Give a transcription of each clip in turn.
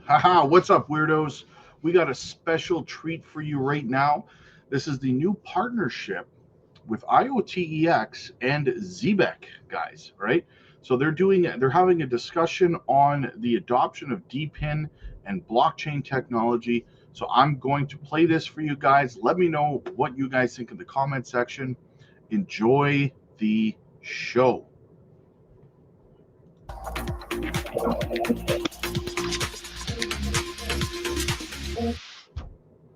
Haha, what's up, weirdos? We got a special treat for you right now. This is the new partnership with IoTEX and ZEBEC, guys, right? So they're having a discussion on the adoption of DPIN and blockchain technology. So I'm going to play this for you guys. Let me know what you guys think in the comment section. Enjoy the show.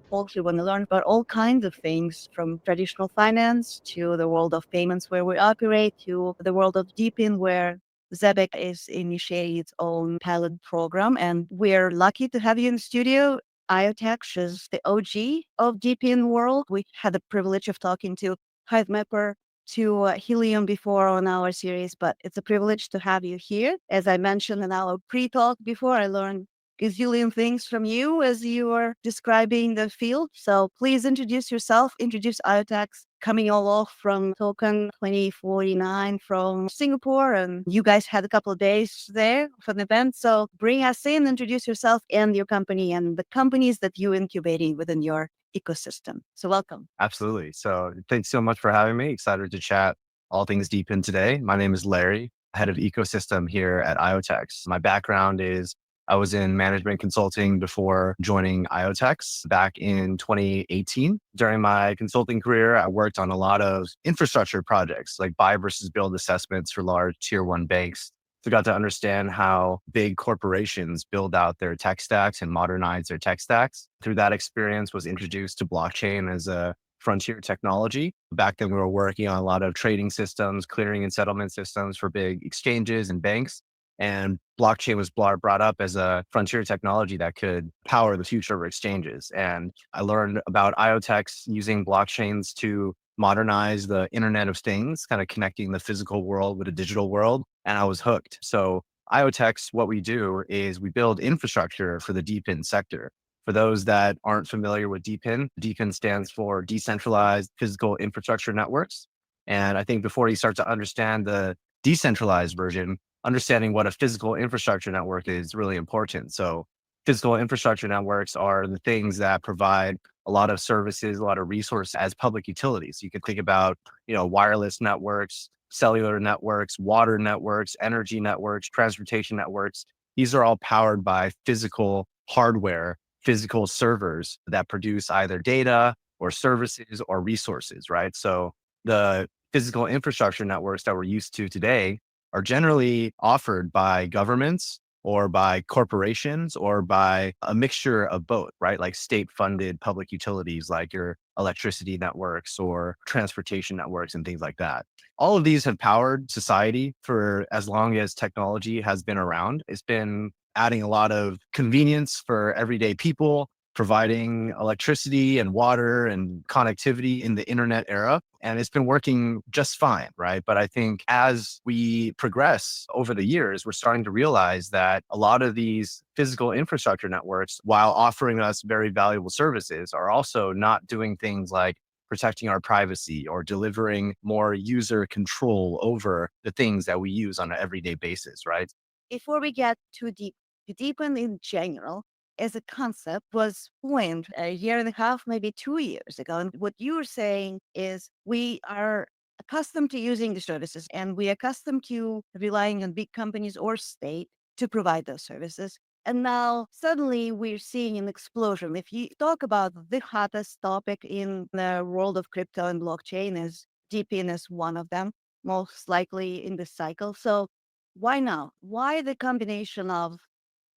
Also want to learn about all kinds of things from traditional finance to the world of payments where we operate to the world of DPIN where ZEBEC is initiating its own pilot program. And we're lucky to have you in the studio. IoTeX is the OG of DPIN world. We had the privilege of talking to Hive Mapper to Helium before on our series, but it's a privilege to have you here. As I mentioned in our pre-talk before, I learned gazillion things from you as you were describing the field. So please introduce yourself, introduce IoTeX, coming all off from Token 2049 from Singapore. And you guys had a couple of days there for the event. So bring us in, introduce yourself and your company and the companies that you incubating within your ecosystem. So welcome. Absolutely. So thanks so much for having me. Excited to chat all things DePIN today. My name is Larry, head of ecosystem here at IoTeX. My background is I was in management consulting before joining IoTeX back in 2018. During my consulting career, I worked on a lot of infrastructure projects like buy versus build assessments for large tier one banks. So got to understand how big corporations build out their tech stacks and modernize their tech stacks. Through that experience, was introduced to blockchain as a frontier technology. Back then, we were working on a lot of trading systems, clearing and settlement systems for big exchanges and banks. And blockchain was brought up as a frontier technology that could power the future of exchanges. And I learned about IoTeX using blockchains to modernize the Internet of Things, kind of connecting the physical world with a digital world. And I was hooked. So IoTeX, what we do is we build infrastructure for the DPIN sector. For those that aren't familiar with DPIN stands for Decentralized Physical Infrastructure Networks. And I think before you start to understand the decentralized version, understanding what a physical infrastructure network is really important. So physical infrastructure networks are the things that provide a lot of services, a lot of resources as public utilities. You can think about, wireless networks, cellular networks, water networks, energy networks, transportation networks. These are all powered by physical hardware, physical servers that produce either data or services or resources, right? So the physical infrastructure networks that we're used to today are generally offered by governments or by corporations or by a mixture of both, right? Like state funded public utilities like your electricity networks or transportation networks and things like that. All of these have powered society for as long as technology has been around. It's been adding a lot of convenience for everyday people, providing electricity and water and connectivity in the internet era. And it's been working just fine, right? But I think as we progress over the years, we're starting to realize that a lot of these physical infrastructure networks, while offering us very valuable services, are also not doing things like protecting our privacy or delivering more user control over the things that we use on an everyday basis, right? Before we get too deep, the DePIN in general as a concept was coined a year and a half, maybe 2 years ago. And what you're saying is we are accustomed to using the services and we are accustomed to relying on big companies or state to provide those services. And now suddenly we're seeing an explosion. If you talk about the hottest topic in the world of crypto and blockchain is DePIN is one of them, most likely in this cycle. So why now? Why the combination of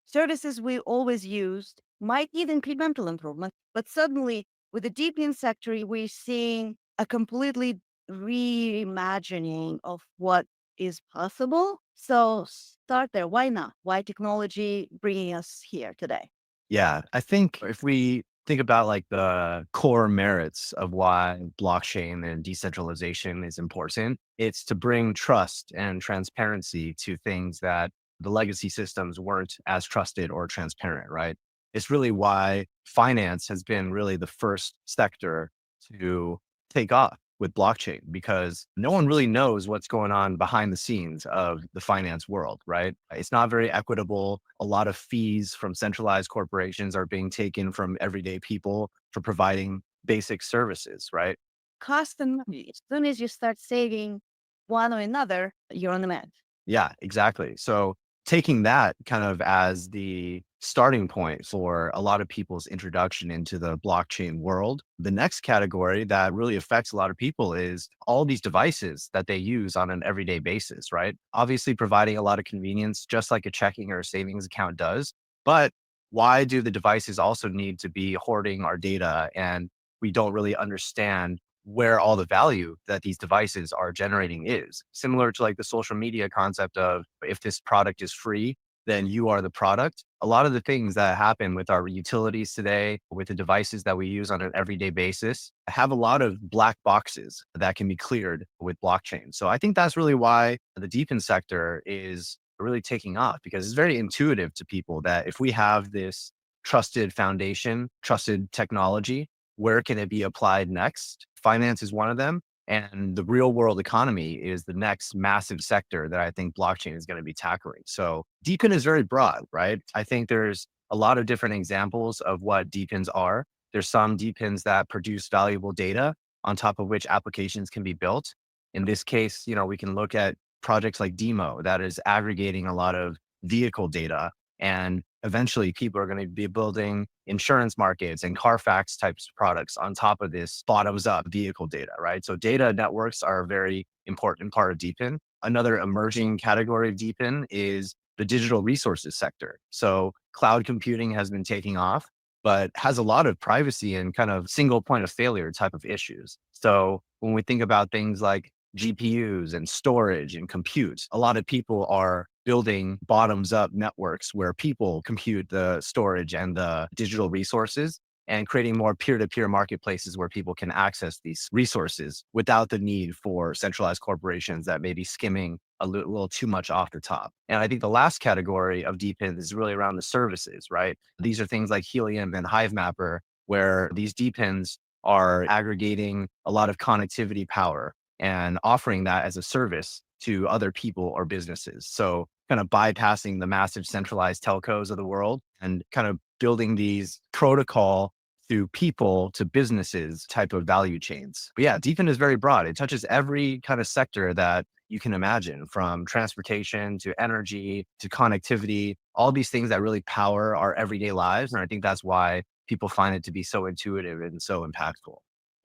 services we always used might need incremental improvement, but suddenly with the DPN sector, we're seeing a completely reimagining of what is possible. So start there. Why not? Why technology bringing us here today? Yeah, I think if we think about like the core merits of why blockchain and decentralization is important, it's to bring trust and transparency to things that the legacy systems weren't as trusted or transparent, right? It's really why finance has been really the first sector to take off with blockchain because no one really knows what's going on behind the scenes of the finance world, right? It's not very equitable. A lot of fees from centralized corporations are being taken from everyday people for providing basic services, right? Cost and money. As soon as you start saving one or another, you're on the map. Yeah, exactly. So taking that kind of as the starting point for a lot of people's introduction into the blockchain world, the next category that really affects a lot of people is all these devices that they use on an everyday basis, right? Obviously, providing a lot of convenience, just like a checking or a savings account does. But why do the devices also need to be hoarding our data? And we don't really understand where all the value that these devices are generating is. Similar to like the social media concept of if this product is free, then you are the product. A lot of the things that happen with our utilities today, with the devices that we use on an everyday basis, have a lot of black boxes that can be cleared with blockchain. So I think that's really why the DePIN sector is really taking off because it's very intuitive to people that if we have this trusted foundation, trusted technology, where can it be applied next? Finance is one of them. And the real world economy is the next massive sector that I think blockchain is going to be tackling. So DePIN is very broad, right? I think there's a lot of different examples of what DePINs are. There's some DePINs that produce valuable data on top of which applications can be built. In this case, we can look at projects like Demo that is aggregating a lot of vehicle data and eventually people are going to be building insurance markets and Carfax types of products on top of this bottoms up vehicle data, right? So data networks are a very important part of DePIN. Another emerging category of DePIN is the digital resources sector. So cloud computing has been taking off, but has a lot of privacy and kind of single point of failure type of issues. So when we think about things like GPUs and storage and compute, a lot of people are building bottoms up networks where people compute the storage and the digital resources and creating more peer-to-peer marketplaces where people can access these resources without the need for centralized corporations that may be skimming a little too much off the top. And I think the last category of DePIN is really around the services, right? These are things like Helium and HiveMapper, where these DePINs are aggregating a lot of connectivity power and offering that as a service to other people or businesses. So kind of bypassing the massive centralized telcos of the world and kind of building these protocol through people to businesses type of value chains. But yeah, DePIN is very broad. It touches every kind of sector that you can imagine, from transportation to energy to connectivity, all these things that really power our everyday lives. And I think that's why people find it to be so intuitive and so impactful.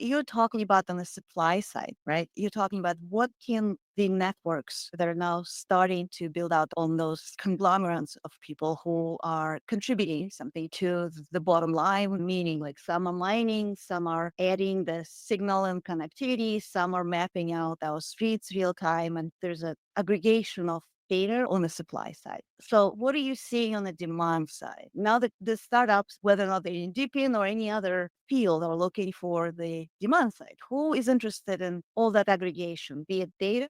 You're talking about on the supply side, right? You're talking about what can the networks that are now starting to build out on those conglomerates of people who are contributing something to the bottom line, meaning like some are mining, some are adding the signal and connectivity, some are mapping out our streets real time, and there's an aggregation of data on the supply side. So what are you seeing on the demand side? Now that the startups, whether or not they're in DePIN or any other field, are looking for the demand side, who is interested in all that aggregation, be it data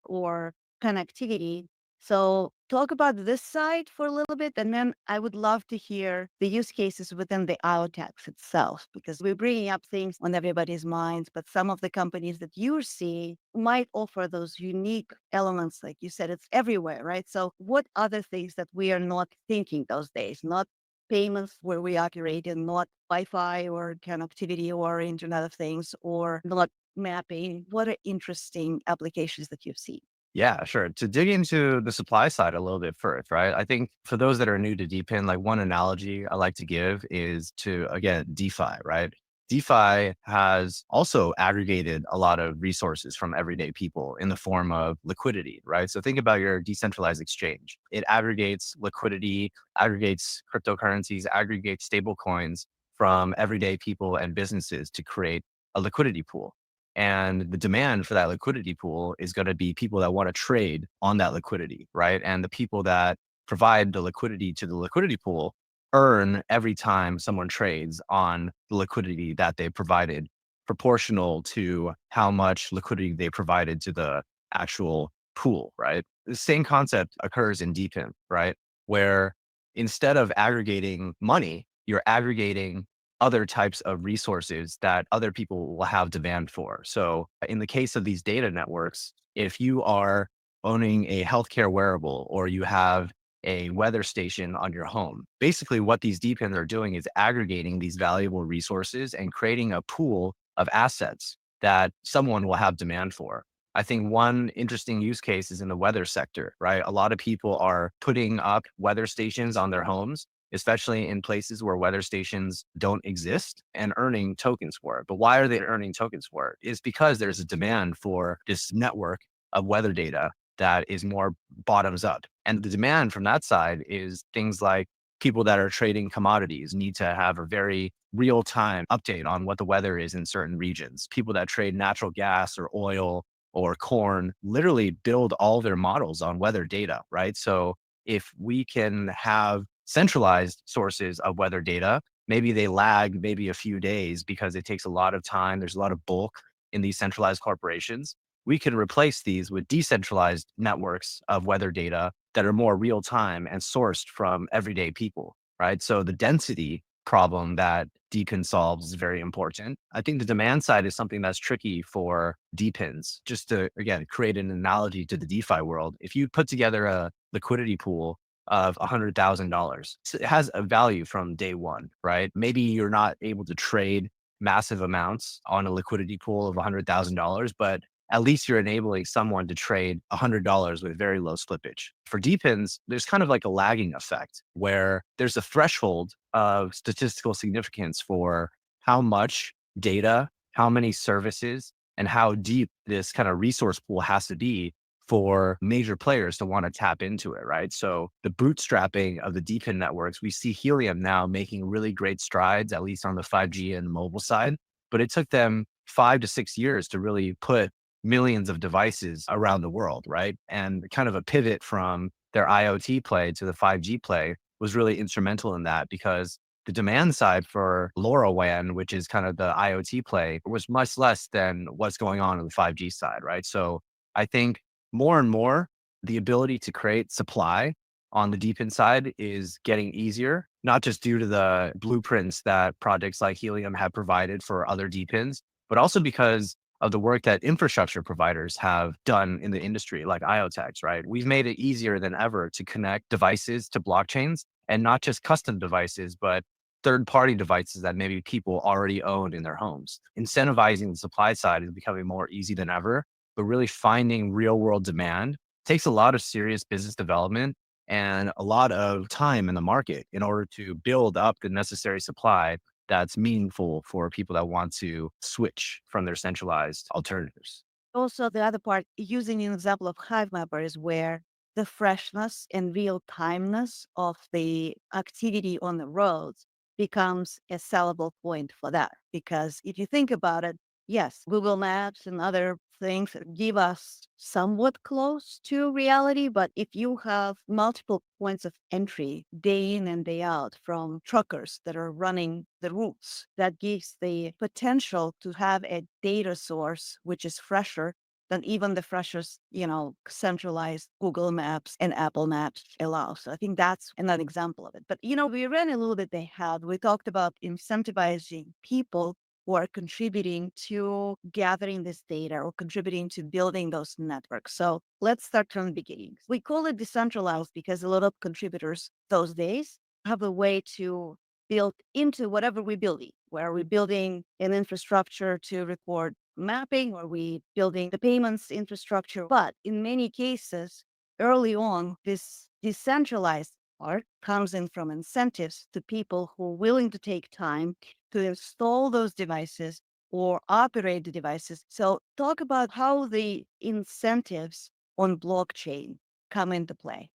or connectivity? So talk about this side for a little bit, and then I would love to hear the use cases within the IoTeX itself, because we're bringing up things on everybody's minds, but some of the companies that you're seeing might offer those unique elements. Like you said, it's everywhere, right? So what other things that we are not thinking those days, not payments where we operate in, not Wi-Fi or connectivity or Internet of Things, or not mapping? What are interesting applications that you've seen? Yeah, sure. To dig into the supply side a little bit first, right? I think for those that are new to DePIN, like one analogy I like to give is to, again, DeFi, right? DeFi has also aggregated a lot of resources from everyday people in the form of liquidity, right? So think about your decentralized exchange. It aggregates liquidity, aggregates cryptocurrencies, aggregates stable coins from everyday people and businesses to create a liquidity pool. And the demand for that liquidity pool is going to be people that want to trade on that liquidity, right? And the people that provide the liquidity to the liquidity pool earn every time someone trades on the liquidity that they provided, proportional to how much liquidity they provided to the actual pool, right? The same concept occurs in DePIN, right? Where instead of aggregating money, you're aggregating other types of resources that other people will have demand for. So in the case of these data networks, if you are owning a healthcare wearable or you have a weather station on your home, basically what these DPINs are doing is aggregating these valuable resources and creating a pool of assets that someone will have demand for. I think one interesting use case is in the weather sector, right? A lot of people are putting up weather stations on their homes, especially in places where weather stations don't exist, and earning tokens for it. But why are they earning tokens for it? It's because there's a demand for this network of weather data that is more bottoms up. And the demand from that side is things like people that are trading commodities need to have a very real time update on what the weather is in certain regions. People that trade natural gas or oil or corn literally build all their models on weather data, right? So if we can have centralized sources of weather data, maybe they lag maybe a few days because it takes a lot of time. There's a lot of bulk in these centralized corporations. We can replace these with decentralized networks of weather data that are more real time and sourced from everyday people, right? So the density problem that DPIN solves is very important. I think the demand side is something that's tricky for DPINs. Just to, again, create an analogy to the DeFi world, if you put together a liquidity pool of $100,000, it has a value from day one, right? Maybe you're not able to trade massive amounts on a liquidity pool of $100,000, but at least you're enabling someone to trade $100 with very low slippage. For DPINs, there's kind of like a lagging effect where there's a threshold of statistical significance for how much data, how many services, and how deep this kind of resource pool has to be for major players to want to tap into it, right? So the bootstrapping of the DPIN networks, we see Helium now making really great strides, at least on the 5G and mobile side, but it took them 5 to 6 years to really put millions of devices around the world, right? And kind of a pivot from their IoT play to the 5G play was really instrumental in that, because the demand side for LoRaWAN, which is kind of the IoT play, was much less than what's going on the 5G side, right? So I think more and more, the ability to create supply on the DePIN side is getting easier, not just due to the blueprints that projects like Helium have provided for other DePINs, but also because of the work that infrastructure providers have done in the industry, like IoTeX, right? We've made it easier than ever to connect devices to blockchains, and not just custom devices, but third-party devices that maybe people already own in their homes. Incentivizing the supply side is becoming more easy than ever, but really finding real-world demand takes a lot of serious business development and a lot of time in the market in order to build up the necessary supply that's meaningful for people that want to switch from their centralized alternatives. Also, the other part, using an example of Hive Mapper, is where the freshness and real timeness of the activity on the roads becomes a sellable point for that. Because if you think about it, yes, Google Maps and other things give us somewhat close to reality. But if you have multiple points of entry day in and day out from truckers that are running the routes, that gives the potential to have a data source which is fresher than even the freshest, centralized Google Maps and Apple Maps allow. So I think that's another example of it. But, we ran a little bit ahead. We talked about incentivizing people who are contributing to gathering this data or contributing to building those networks. So let's start from the beginning. We call it decentralized because a lot of contributors those days have a way to build into whatever we're building, where we're building an infrastructure to record mapping, or we building the payments infrastructure. But in many cases, early on, this decentralized part comes in from incentives to people who are willing to take time to install those devices or operate the devices. So talk about how the incentives on blockchain come into play.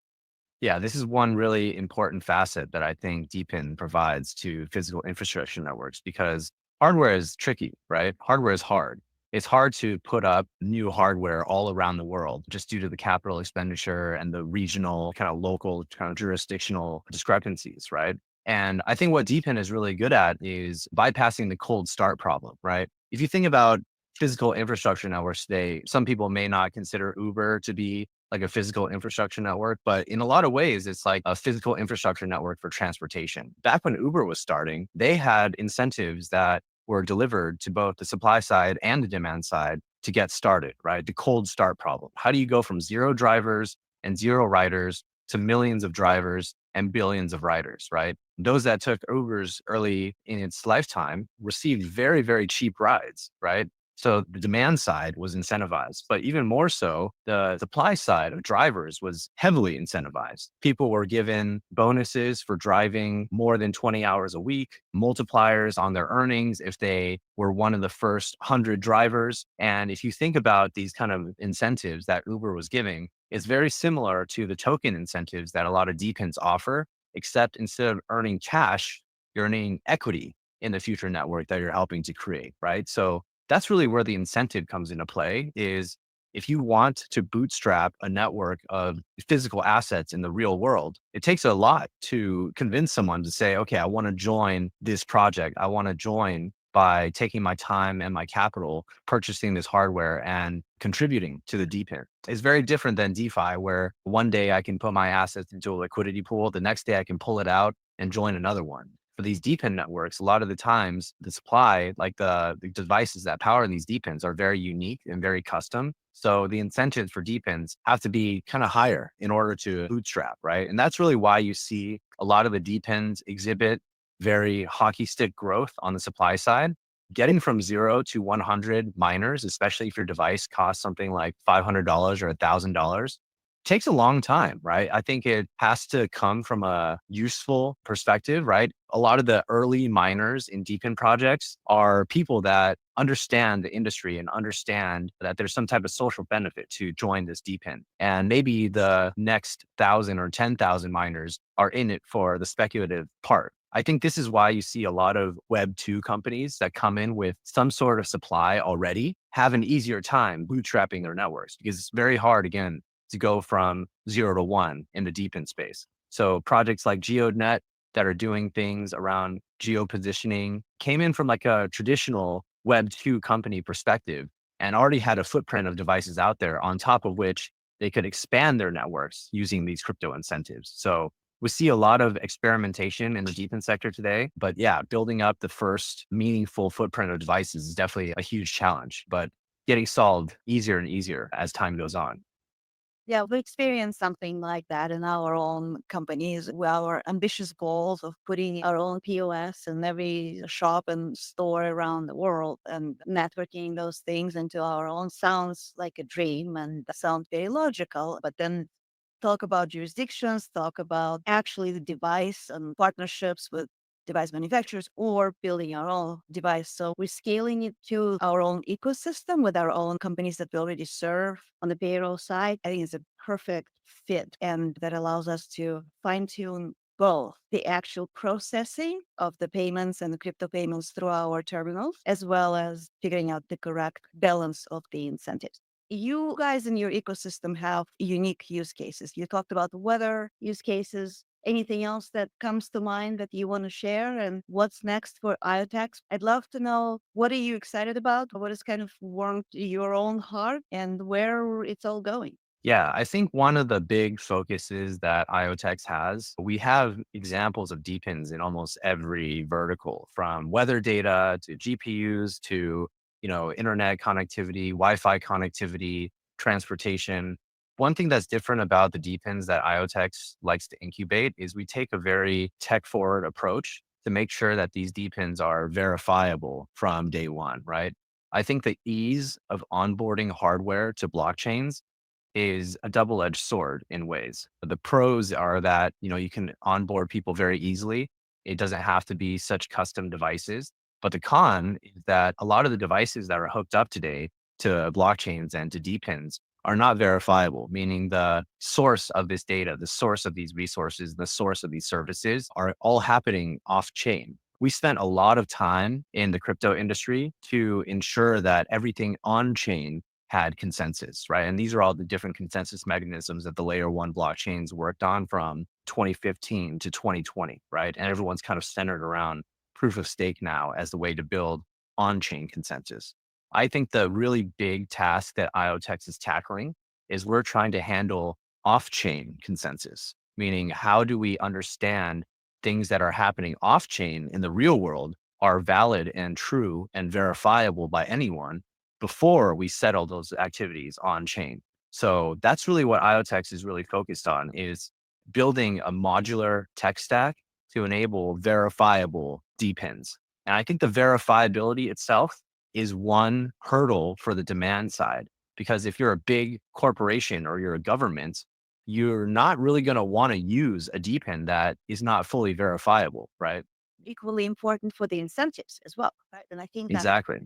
Yeah, this is one really important facet that I think DePIN provides to physical infrastructure networks, because hardware is tricky, right? Hardware is hard. It's hard to put up new hardware all around the world just due to the capital expenditure and the regional, kind of local, kind of jurisdictional discrepancies, right? And I think what DePIN is really good at is bypassing the cold start problem, right? If you think about physical infrastructure networks today, some people may not consider Uber to be like a physical infrastructure network, but in a lot of ways, it's like a physical infrastructure network for transportation. Back when Uber was starting, they had incentives that were delivered to both the supply side and the demand side to get started, right? The cold start problem. How do you go from 0 drivers and 0 riders to millions of drivers and billions of riders, right? Those that took Ubers early in its lifetime received very, very cheap rides, right? So the demand side was incentivized, but even more so, the supply side of drivers was heavily incentivized. People were given bonuses for driving more than 20 hours a week, multipliers on their earnings if they were one of the first 100 drivers. And if you think about these kind of incentives that Uber was giving, it's very similar to the token incentives that a lot of DPINs offer, except instead of earning cash, you're earning equity in the future network that you're helping to create, right? So that's really where the incentive comes into play is if you want to bootstrap a network of physical assets in the real world, it takes a lot to convince someone to say, okay, I want to join this project. I want to join by taking my time and my capital, purchasing this hardware and contributing to the DPIN. It's very different than DeFi, where one day I can put my assets into a liquidity pool, the next day I can pull it out and join another one. For these DPIN networks, a lot of the times the supply, like the devices that power these DPINs are very unique and very custom. So the incentives for DPINs have to be kind of higher in order to bootstrap, right? And that's really why you see a lot of the DPINs exhibit very hockey stick growth on the supply side. Getting from 0 to 100 miners, especially if your device costs something like $500 or $1,000, takes a long time, right? I think it has to come from a useful perspective, right? A lot of the early miners in DePIN projects are people that understand the industry and understand that there's some type of social benefit to join this DePIN. And maybe the next 1,000 or 10,000 miners are in it for the speculative part. I think this is why you see a lot of Web 2 companies that come in with some sort of supply already have an easier time bootstrapping their networks because it's very hard, again, to go from 0 to 1 in the DePIN space. So projects like GeoNet that are doing things around geo positioning came in from like a traditional Web 2 company perspective and already had a footprint of devices out there on top of which they could expand their networks using these crypto incentives. So we see a lot of experimentation in the DePIN sector today, but yeah, building up the first meaningful footprint of devices is definitely a huge challenge, but getting solved easier and easier as time goes on. Yeah, we experienced something like that in our own companies. Our ambitious goals of putting our own POS in every shop and store around the world and networking those things into our own sounds like a dream and sounds very logical. But then talk about jurisdictions, talk about actually the device and partnerships with device manufacturers or building our own device. So we're scaling it to our own ecosystem with our own companies that we already serve on the payroll side. I think it's a perfect fit and that allows us to fine tune both the actual processing of the payments and the crypto payments through our terminals, as well as figuring out the correct balance of the incentives. You guys in your ecosystem have unique use cases. You talked about weather use cases. Anything else that comes to mind that you want to share and what's next for IoTeX? I'd love to know what are you excited about? What has kind of warmed your own heart and where it's all going? Yeah, I think one of the big focuses that IoTeX has, we have examples of DPINs in almost every vertical, from weather data to GPUs to, internet connectivity, Wi-Fi connectivity, transportation. One thing that's different about the DPINs that IoTeX likes to incubate is we take a very tech-forward approach to make sure that these DPINs are verifiable from day one, right? I think the ease of onboarding hardware to blockchains is a double-edged sword in ways. The pros are that, you can onboard people very easily. It doesn't have to be such custom devices. But the con is that a lot of the devices that are hooked up today to blockchains and to DPINs are not verifiable, meaning the source of this data, the source of these resources, the source of these services are all happening off chain. We spent a lot of time in the crypto industry to ensure that everything on chain had consensus, right? And these are all the different consensus mechanisms that the layer one blockchains worked on from 2015 to 2020, right? And everyone's kind of centered around proof of stake now as the way to build on chain consensus. I think the really big task that IoTeX is tackling is we're trying to handle off-chain consensus, meaning how do we understand things that are happening off-chain in the real world are valid and true and verifiable by anyone before we settle those activities on chain. So that's really what IoTeX is really focused on, is building a modular tech stack to enable verifiable DPINs. And I think the verifiability itself is one hurdle for the demand side, because if you're a big corporation or you're a government, you're not really going to want to use a DPIN that is not fully verifiable, right? Equally important for the incentives as well, right? And I think that Exactly.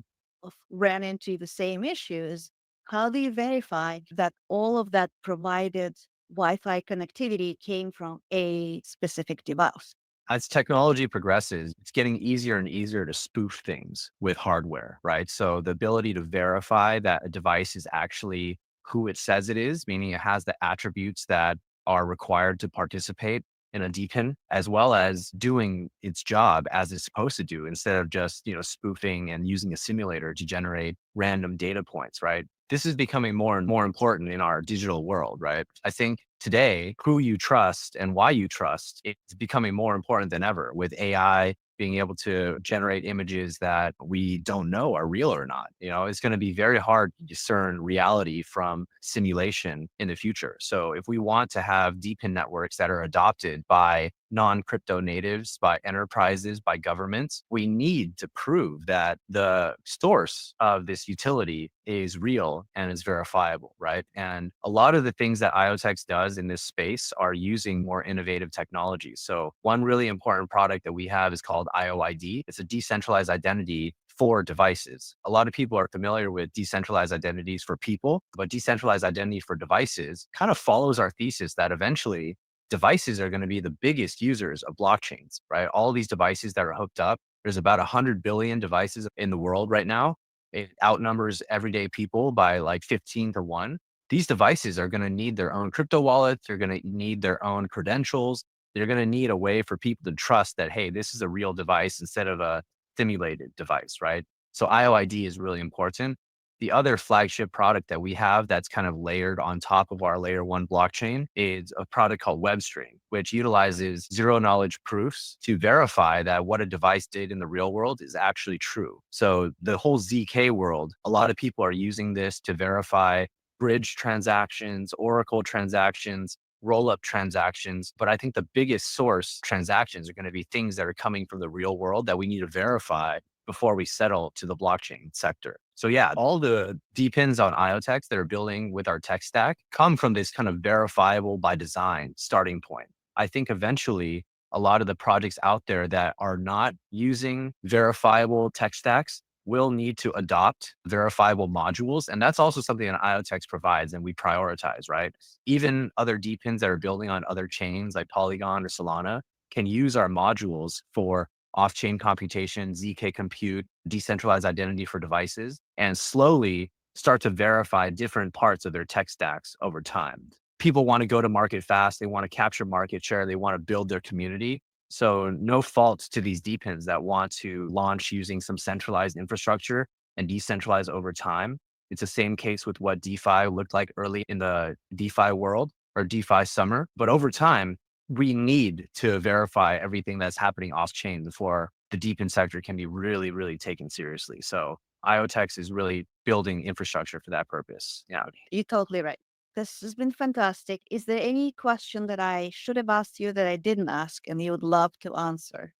ran into the same issues. How do you verify that all of that provided Wi-Fi connectivity came from a specific device? As technology progresses, it's getting easier and easier to spoof things with hardware, right? So the ability to verify that a device is actually who it says it is, meaning it has the attributes that are required to participate in a DPIN, as well as doing its job as it's supposed to do, instead of just, spoofing and using a simulator to generate random data points, right? This is becoming more and more important in our digital world, right? I think today, who you trust and why you trust, it's becoming more important than ever, with AI being able to generate images that we don't know are real or not. It's going to be very hard to discern reality from simulation in the future. So if we want to have DePIN networks that are adopted by non-crypto natives, by enterprises, by governments, we need to prove that the source of this utility is real and is verifiable, right? And a lot of the things that IoTeX does in this space are using more innovative technologies. So one really important product that we have is called IOID. It's a decentralized identity for devices. A lot of people are familiar with decentralized identities for people, but decentralized identity for devices kind of follows our thesis that eventually devices are going to be the biggest users of blockchains, right? All these devices that are hooked up, there's about 100 billion devices in the world right now. It outnumbers everyday people by like 15 to 1. These devices are going to need their own crypto wallets. They're going to need their own credentials. They're going to need a way for people to trust that, hey, this is a real device instead of a simulated device, right? So IOID is really important. The other flagship product that we have that's kind of layered on top of our layer one blockchain is a product called WebString, which utilizes zero knowledge proofs to verify that what a device did in the real world is actually true. So the whole ZK world, a lot of people are using this to verify bridge transactions, Oracle transactions, roll-up transactions. But I think the biggest source transactions are going to be things that are coming from the real world that we need to verify before we settle to the blockchain sector. So yeah, all the DPINs on IoTeX that are building with our tech stack come from this kind of verifiable by design starting point. I think eventually a lot of the projects out there that are not using verifiable tech stacks will need to adopt verifiable modules. And that's also something that IoTeX provides and we prioritize, right? Even other DPINs that are building on other chains like Polygon or Solana can use our modules for off-chain computation, ZK compute, decentralized identity for devices, and slowly start to verify different parts of their tech stacks over time. People want to go to market fast. They want to capture market share. They want to build their community. So no fault to these DPINs that want to launch using some centralized infrastructure and decentralize over time. It's the same case with what DeFi looked like early in the DeFi world or DeFi summer. But over time, we need to verify everything that's happening off chain before the DePIN sector can be really, really taken seriously. So IoTeX is really building infrastructure for that purpose. Yeah. You're totally right. This has been fantastic. Is there any question that I should have asked you that I didn't ask and you would love to answer?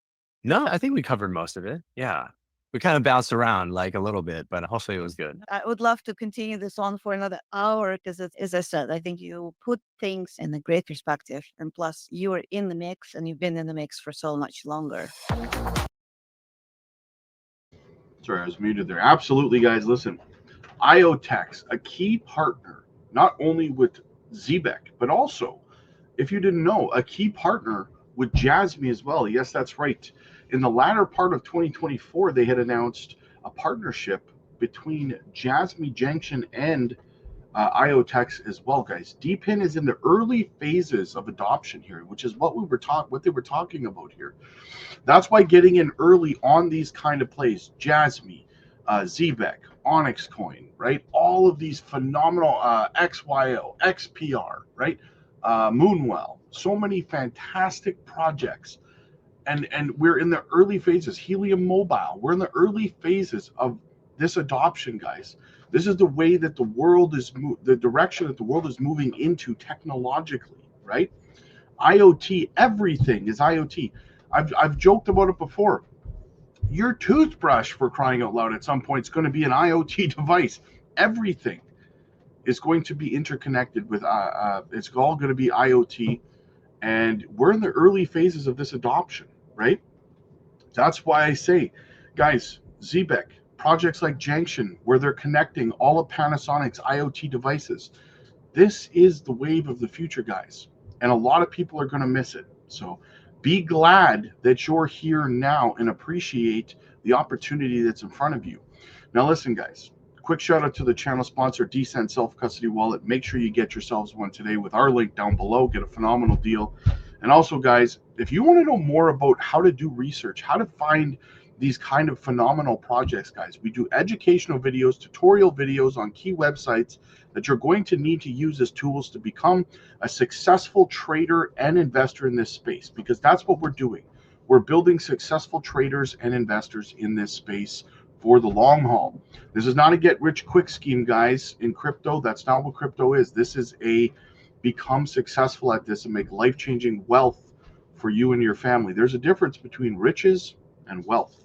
No, I think we covered most of it. Yeah. We kind of bounced around like a little bit, but hopefully it was good. I would love to continue this on for another hour because, as I said, I think you put things in a great perspective. And plus, you are in the mix and you've been in the mix for so much longer. Sorry, I was muted there. Absolutely, guys. Listen, IoTeX, a key partner, not only with ZEBEC, but also, if you didn't know, a key partner with Jasmy as well. Yes, that's right. In the latter part of 2024, they had announced a partnership between Jasmy Junction and IoTeX as well, guys. DPIN is in the early phases of adoption here, which is what they were talking about here. That's why getting in early on these kind of plays, Jasmy, ZEBEC, Onyx coin, right? All of these phenomenal XYO, XPR, right? Moonwell, so many fantastic projects. And we're in the early phases. Helium Mobile, we're in the early phases of this adoption, guys. This is the way that the world is, the direction that the world is moving into technologically, right? IoT, everything is IoT. I've joked about it before. Your toothbrush, for crying out loud, at some point is going to be an IoT device. Everything is going to be interconnected with, it's all going to be IoT. And we're in the early phases of this adoption, right? That's why I say, guys, ZEBEC, projects like Junction, where they're connecting all of Panasonic's IoT devices. This is the wave of the future, guys. And a lot of people are going to miss it. So be glad that you're here now and appreciate the opportunity that's in front of you. Now, listen, guys, quick shout out to the channel sponsor, Descent Self-Custody Wallet. Make sure you get yourselves one today with our link down below. Get a phenomenal deal. And also, guys, if you want to know more about how to do research, how to find these kind of phenomenal projects, guys, we do educational videos, tutorial videos on key websites that you're going to need to use as tools to become a successful trader and investor in this space, because that's what we're doing. We're building successful traders and investors in this space for the long haul. This is not a get rich quick scheme, guys, in crypto. That's not what crypto is. This is a become successful at this and make life-changing wealth for you and your family. There's a difference between riches and wealth,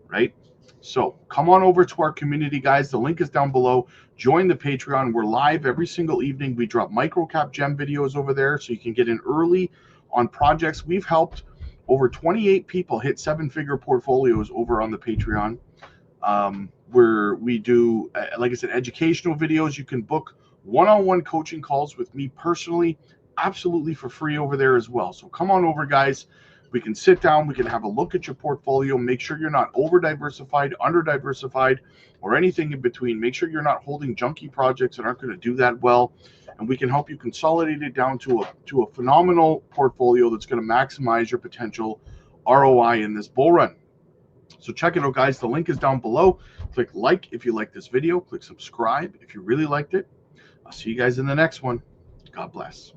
right? So come on over to our community, guys. The link is down below. Join the Patreon. We're live every single evening. We drop microcap gem videos over there so you can get in early on projects. We've helped over 28 people hit 7-figure portfolios over on the Patreon, where we do, like I said, educational videos. You can book one-on-one coaching calls with me personally, absolutely for free over there as well. So come on over, guys. We can sit down, we can have a look at your portfolio, make sure you're not over diversified, under diversified, or anything in between. Make sure you're not holding junky projects that aren't going to do that well, and we can help you consolidate it down to a phenomenal portfolio that's going to maximize your potential ROI in this bull run. So check it out, guys. The link is down below. Click like if you like this video. Click subscribe if you really liked it. I'll see you guys in the next one. God bless.